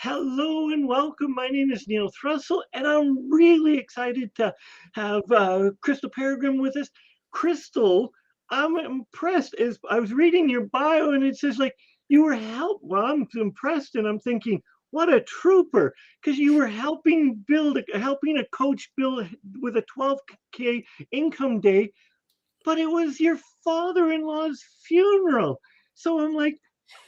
Hello and welcome. My name is Neil Thrussell, and I'm really excited to have Crystal Pereygrm with us. Crystal, I'm impressed. As I was reading your bio, and it says like you were Well, I'm impressed, and I'm thinking, what a trooper, because you were helping a coach build with a 12K income day, but it was your father-in-law's funeral. So I'm like,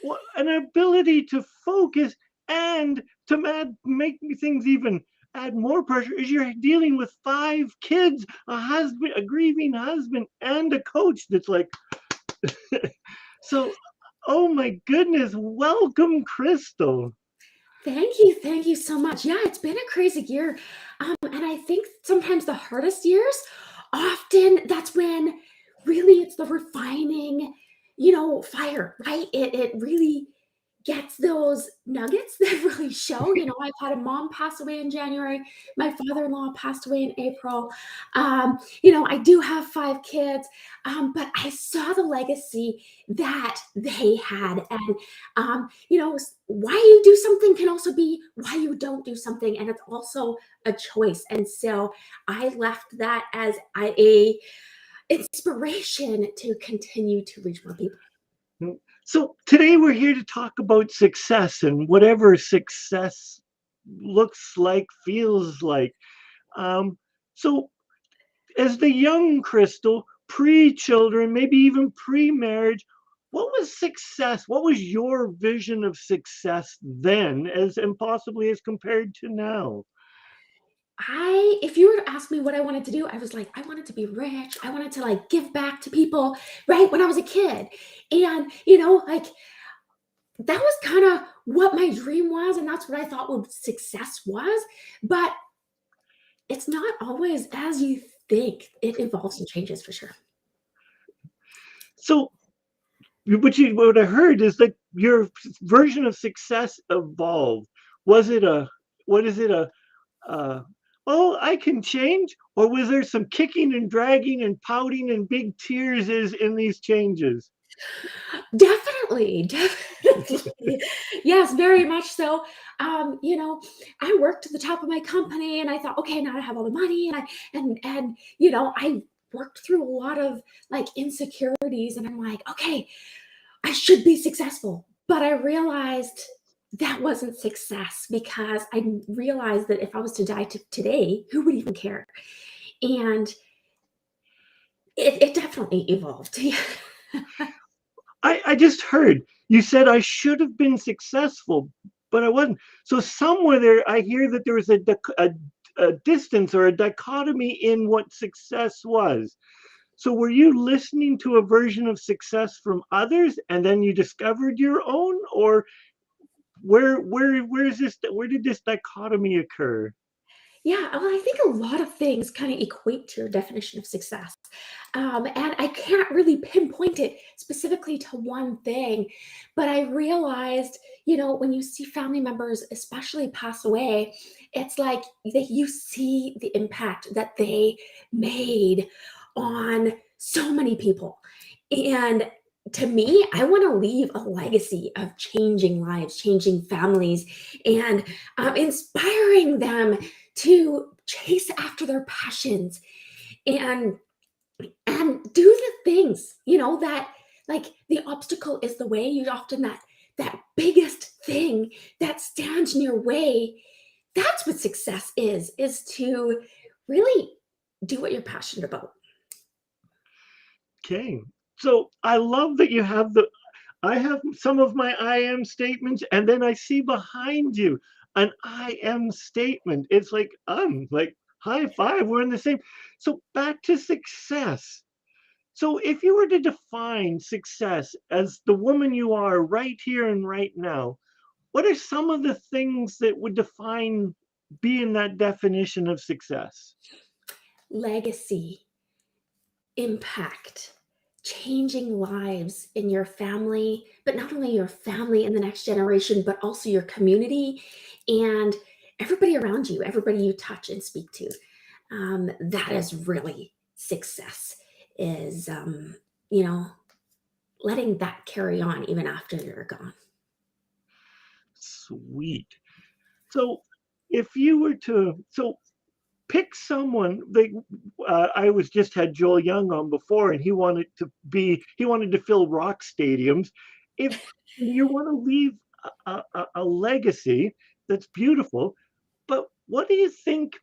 what an ability to focus and to make things even add more pressure is you're dealing with 5 kids, a husband, a grieving husband, and a coach that's like, so, oh my goodness, welcome, Crystal. Thank you so much. Yeah, it's been a crazy year. And I think sometimes the hardest years, often that's when really it's the refining, fire, right? It really gets those nuggets that really show. I've had a mom pass away in January. My father-in-law passed away in April. I do have 5 kids, but I saw the legacy that they had. And why you do something can also be why you don't do something, and it's also a choice. And so I left that as a inspiration to continue to reach more people. So today we're here to talk about success and whatever success looks like, feels like. Um, so as the young Crystal, pre-children, maybe even pre-marriage, what was success? What was your vision of success then, as and possibly as compared to now? If you were to ask me what I wanted to do, I was like, I wanted to be rich. I wanted to like give back to people, right? When I was a kid. And, like that was kind of what my dream was. And that's what I thought what success was. But it's not always as you think. It evolves and changes for sure. So what I heard is that your version of success evolved. Was it a what is it uh, oh, I can change? Or was there some kicking and dragging and pouting and big tears is in these changes? Definitely. Yes, very much so. I worked to the top of my company and I thought, okay, now I have all the money and I worked through a lot of like insecurities and I'm like, okay, I should be successful. But I realized that wasn't success because I realized that if I was to die today, who would even care? And it definitely evolved. I just heard you said I should have been successful, but I wasn't. So somewhere there, I hear that there was a distance or a dichotomy in what success was. So were you listening to a version of success from others, and then you discovered your own, or where did this dichotomy occur? Yeah, well, I think a lot of things kind of equate to your definition of success. And I can't really pinpoint it specifically to one thing, but I realized, when you see family members, especially pass away, it's like that you see the impact that they made on so many people. And to me, I want to leave a legacy of changing lives, changing families, and inspiring them to chase after their passions and do the things that like the obstacle is the way. You often that biggest thing that stands in your way. That's what success is to really do what you're passionate about. Okay. So I love that you have I have some of my I am statements, and then I see behind you an I am statement. It's like, like, high five, we're in the same. So back to success. So if you were to define success as the woman you are right here and right now, what are some of the things that would be in that definition of success? Legacy, impact, changing lives in your family, but not only your family and the next generation, but also your community and everybody around you, everybody you touch and speak to. That is really success, is, you know, letting that carry on even after you're gone. Sweet. So if you were to, so pick someone, I was just had Joel Young on before, and he wanted to fill rock stadiums. If you want to leave a legacy that's beautiful, but what do you think,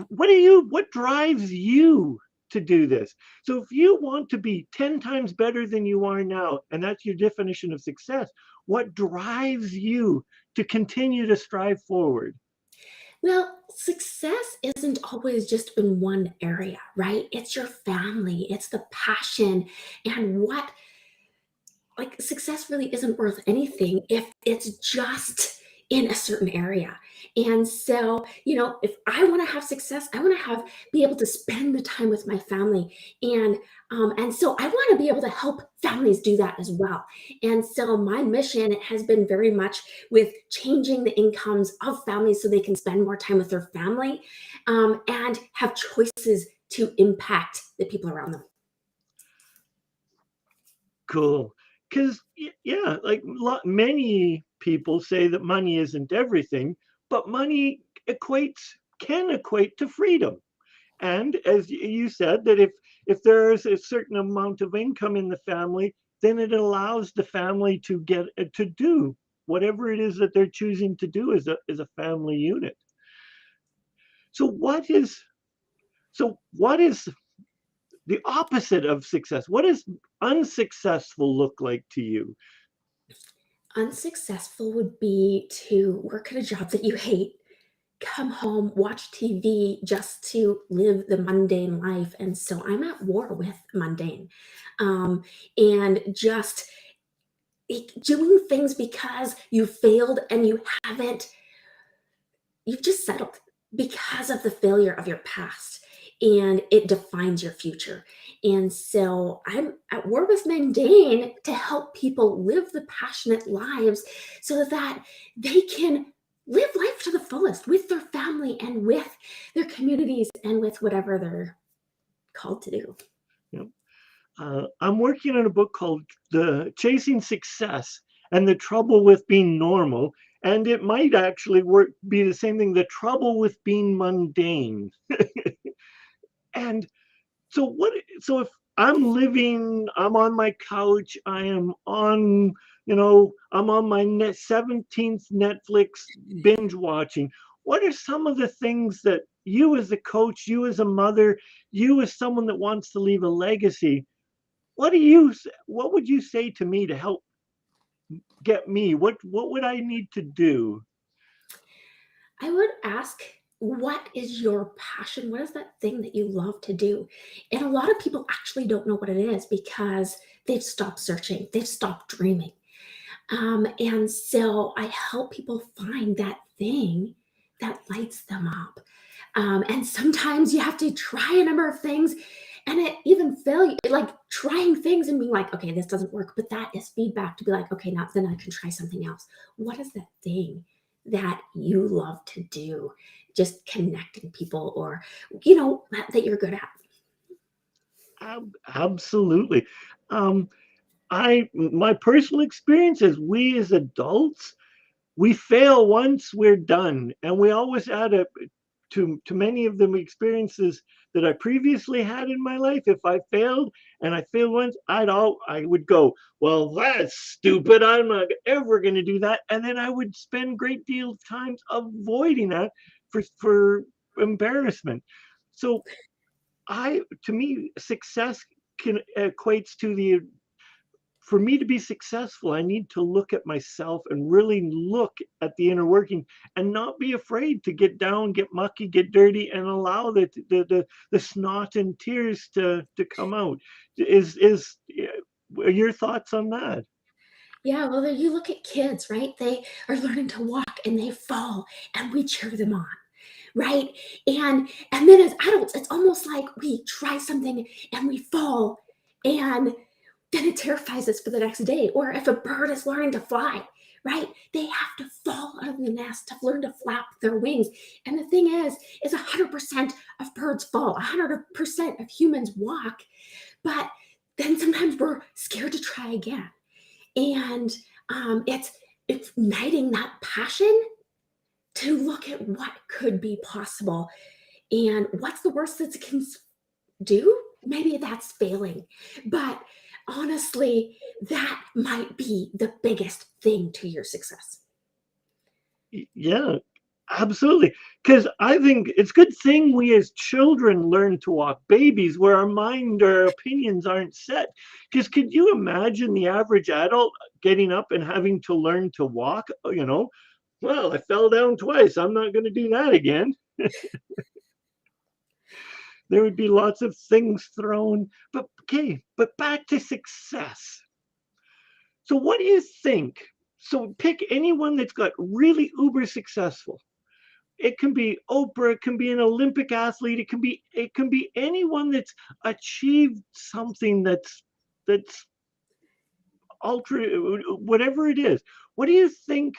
what drives you to do this? So if you want to be 10 times better than you are now, and that's your definition of success, what drives you to continue to strive forward? Well, success isn't always just in one area, right? It's your family, it's the passion, and what like success really isn't worth anything if it's just in a certain area. And so, if I want to have success, I want to have be able to spend the time with my family, and so I want to be able to help families do that as well. And so my mission has been very much with changing the incomes of families so they can spend more time with their family, and have choices to impact the people around them. Cool. Because, yeah, like many people say that money isn't everything, but money can equate to freedom. And as you said, that if there is a certain amount of income in the family, then it allows the family to get to do whatever it is that they're choosing to do as a family unit. So what is the opposite of success? What does unsuccessful look like to you? Unsuccessful would be to work at a job that you hate, come home, watch TV just to live the mundane life. And so I'm at war with mundane. And just doing things because you failed and you've just settled because of the failure of your past, and it defines your future. And so I'm at war with mundane to help people live the passionate lives so that they can live life to the fullest with their family and with their communities and with whatever they're called to do. You know, I'm working on a book called "The Chasing Success and the Trouble with Being Normal," and it might actually be the same thing: the trouble with being mundane. And so if I'm on my couch, I'm on my 17th Netflix binge watching. What are some of the things that you as a coach, you as a mother, you as someone that wants to leave a legacy, what would you say to me to help get me? What would I need to do? I would ask, what is your passion? What is that thing that you love to do? And a lot of people actually don't know what it is because they've stopped searching, they've stopped dreaming. And so I help people find that thing that lights them up. And sometimes you have to try a number of things and it even fail, like trying things and being like, okay, this doesn't work. But that is feedback to be like, okay, now then I can try something else. What is that thing that you love to do? Just connecting people or, that you're good at. Absolutely. Um, my personal experience is we as adults, we fail once, we're done, and we always add up to many of the experiences that I previously had in my life. If I failed and I failed once, I would go, well, that's stupid. I'm not ever going to do that, and then I would spend great deal of times avoiding that for embarrassment. So to me, success can equates to the for me to be successful, I need to look at myself and really look at the inner working and not be afraid to get down, get mucky, get dirty, and allow the snot and tears to come out. Is your thoughts on that? Yeah, well, you look at kids, right? They are learning to walk and they fall, and we cheer them on, right? And then as adults, it's almost like we try something and we fall, and then it terrifies us for the next day. Or if a bird is learning to fly, right? They have to fall out of the nest to learn to flap their wings. And the thing is 100% of birds fall, 100% of humans walk, but then sometimes we're scared to try again. And it's igniting that passion to look at what could be possible. And what's the worst that it can do? Maybe that's failing. But honestly, that might be the biggest thing to your success. Yeah, absolutely. Because I think it's a good thing we as children learn to walk, babies, where our mind, our opinions aren't set. Because could you imagine the average adult getting up and having to learn to walk? Well, I fell down twice. I'm not going to do that again. There would be lots of things thrown. But okay, but back to success. So what do you think? So pick anyone that's got really uber successful. It can be Oprah, it can be an Olympic athlete, it can be anyone that's achieved something that's ultra, whatever it is. What do you think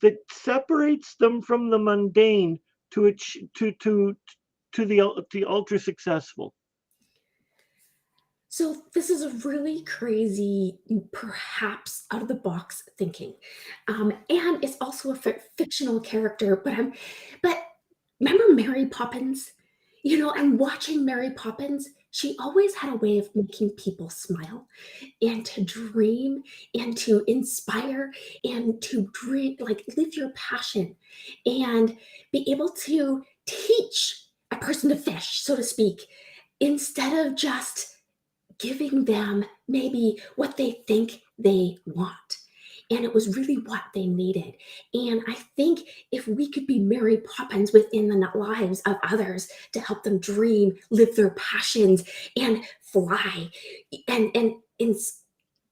that separates them from the mundane to the ultra successful? So this is a really crazy, perhaps out of the box thinking, and it's also a fictional character. But remember Mary Poppins? And watching Mary Poppins, she always had a way of making people smile and to dream and to inspire and to dream, like live your passion and be able to teach a person to fish, so to speak, instead of just giving them maybe what they think they want. And it was really what they needed. And I think if we could be Mary Poppins within the lives of others to help them dream, live their passions, and fly, and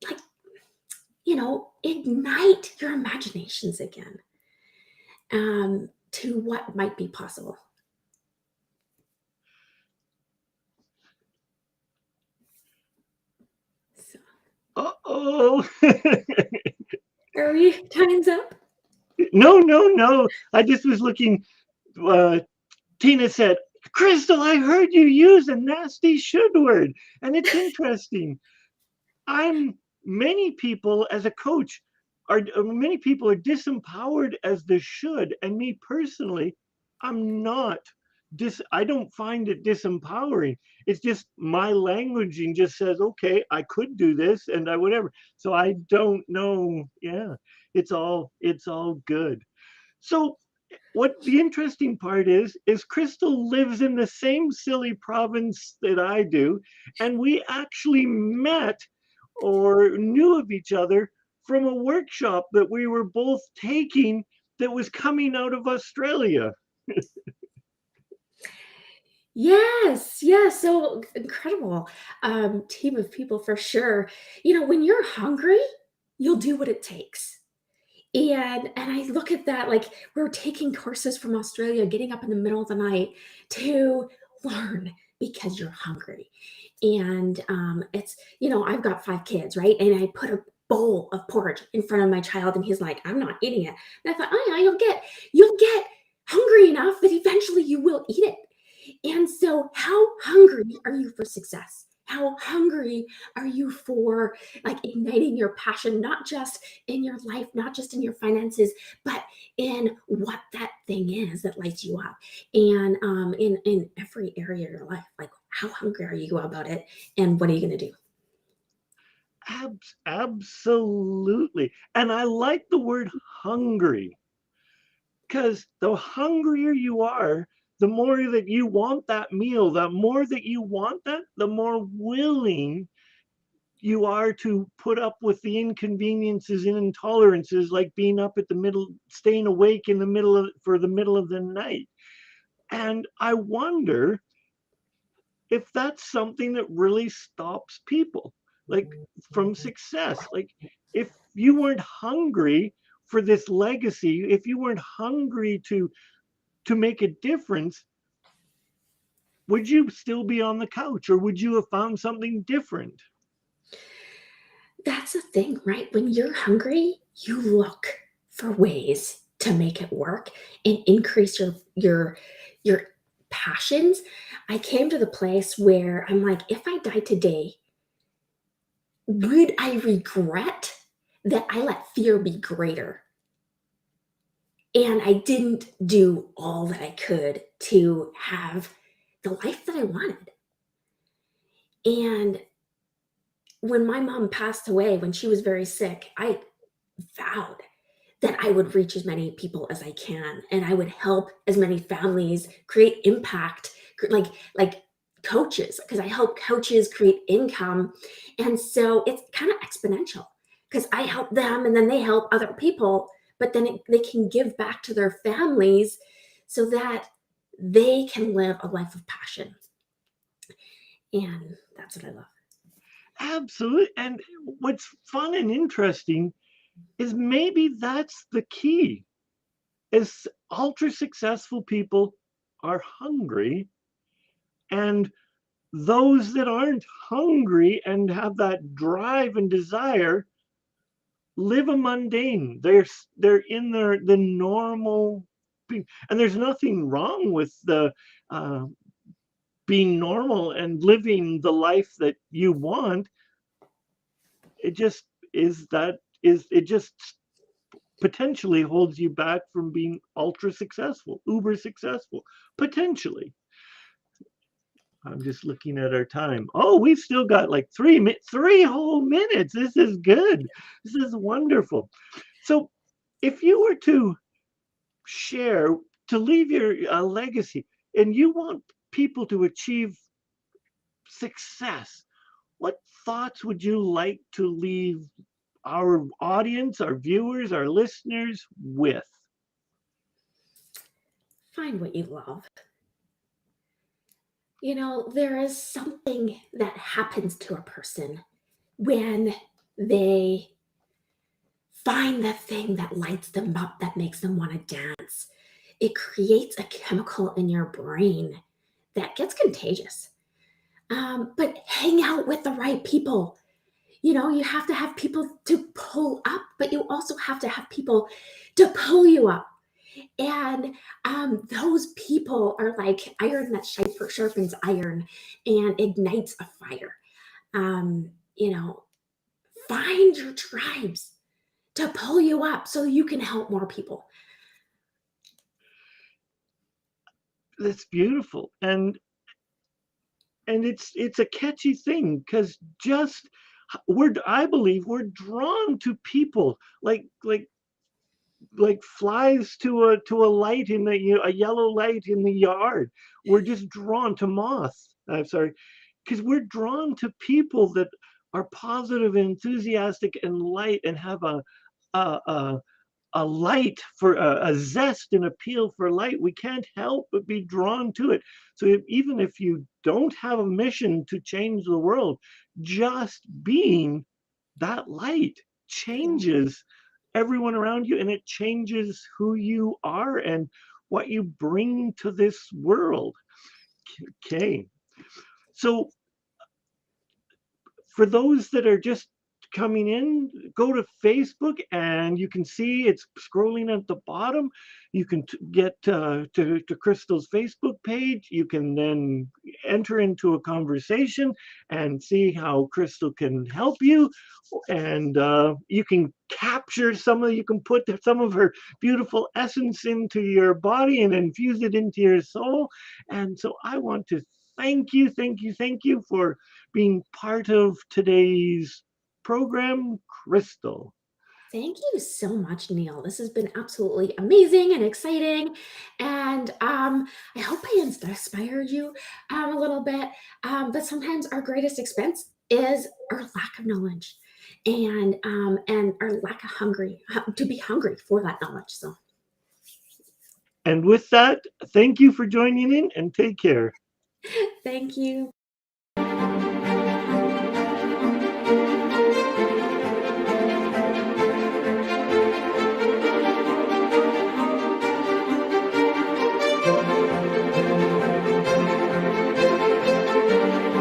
like, ignite your imaginations again, to what might be possible. So, Uh-oh. are we time's up? No, no, no. I just was looking. Uh, Tina said, Crystal, I heard you use a nasty should word, and it's interesting. I'm many people as a coach many people are disempowered as they should, and me personally, I'm not. I don't find it disempowering. It's just my languaging just says, okay, I could do this, and I whatever. So I don't know. Yeah, it's all good. So what the interesting part is Crystal lives in the same silly province that I do, and we actually met or knew of each other from a workshop that we were both taking that was coming out of Australia. Yes, yes, so incredible, team of people for sure. When you're hungry, you'll do what it takes. And I look at that like we're taking courses from Australia, getting up in the middle of the night to learn because you're hungry. And I've got 5 kids, right? And I put a bowl of porridge in front of my child, and he's like, "I'm not eating it." And I thought, "Oh yeah, you'll get hungry enough that eventually you will eat it." And so, how hungry are you for success? How hungry are you for like igniting your passion, not just in your life, not just in your finances, but in what that thing is that lights you up, and in every area of your life? Like, how hungry are you about it, and what are you going to do? Absolutely. And I like the word hungry because the hungrier you are, the more that you want that meal, the more that you want that, the more willing you are to put up with the inconveniences and intolerances like being up at the middle, staying awake in the middle of for the middle of the night. And I wonder if that's something that really stops people like from success. Like if you weren't hungry for this legacy, if you weren't hungry to make a difference, would you still be on the couch or would you have found something different? That's the thing, right? When you're hungry, you look for ways to make it work and increase your passions. I came to the place where I'm like, if I die today, would I regret that I let fear be greater? and I didn't do all that I could to have the life that I wanted. And when my mom passed away, when she was very sick, I vowed that I would reach as many people as I can, and I would help as many families create impact, like coaches, because I help coaches create income, and so it's kind of exponential because I help them, and then they help other people, but then they can give back to their families so that they can live a life of passion, and that's what I love. Absolutely. And what's fun and interesting is maybe that's the key. Is ultra successful people are hungry, and those that aren't hungry and have that drive and desire live a mundane. They're in the normal, and there's nothing wrong with the uh, being normal and living the life that you want. It just it just potentially holds you back from being ultra successful, uber successful, potentially. I'm just looking at our time. Oh, we've still got like 3 whole minutes. This is good. This is wonderful. So, if you were to share, to leave your legacy, and you want people to achieve success, what thoughts would you like to leave our audience, our viewers, our listeners with? Find what you love. There is something that happens to a person when they find the thing that lights them up, that makes them want to dance. It creates a chemical in your brain that gets contagious. But hang out with the right people. You have to have people to pull up, but you also have to have people to pull you up. And those people are like iron that sharpens iron and ignites a fire. Um, you know, find your tribes to pull you up so you can help more people. That's beautiful. And it's a catchy thing because just I believe we're drawn to people like flies to a light in a yellow light in the yard. We're just drawn to moths. I'm sorry, because we're drawn to people that are positive and enthusiastic and light and have a, a a light for a zest and appeal for light. We can't help but be drawn to it. So even if you don't have a mission to change the world, just being that light changes everyone around you, and it changes who you are and what you bring to this world. Okay. So for those that are just coming in, go to Facebook and you can see it's scrolling at the bottom. You can get to Crystal's Facebook page. You can then enter into a conversation and see how Crystal can help you. And you can you can put some of her beautiful essence into your body and infuse it into your soul. And so I want to thank you for being part of today's program, Crystal. Thank you so much, Neil. This has been absolutely amazing and exciting. And I hope I inspired you a little bit. But sometimes our greatest expense is our lack of knowledge and our lack of to be hungry for that knowledge. So And with that, thank you for joining in and take care. thank you.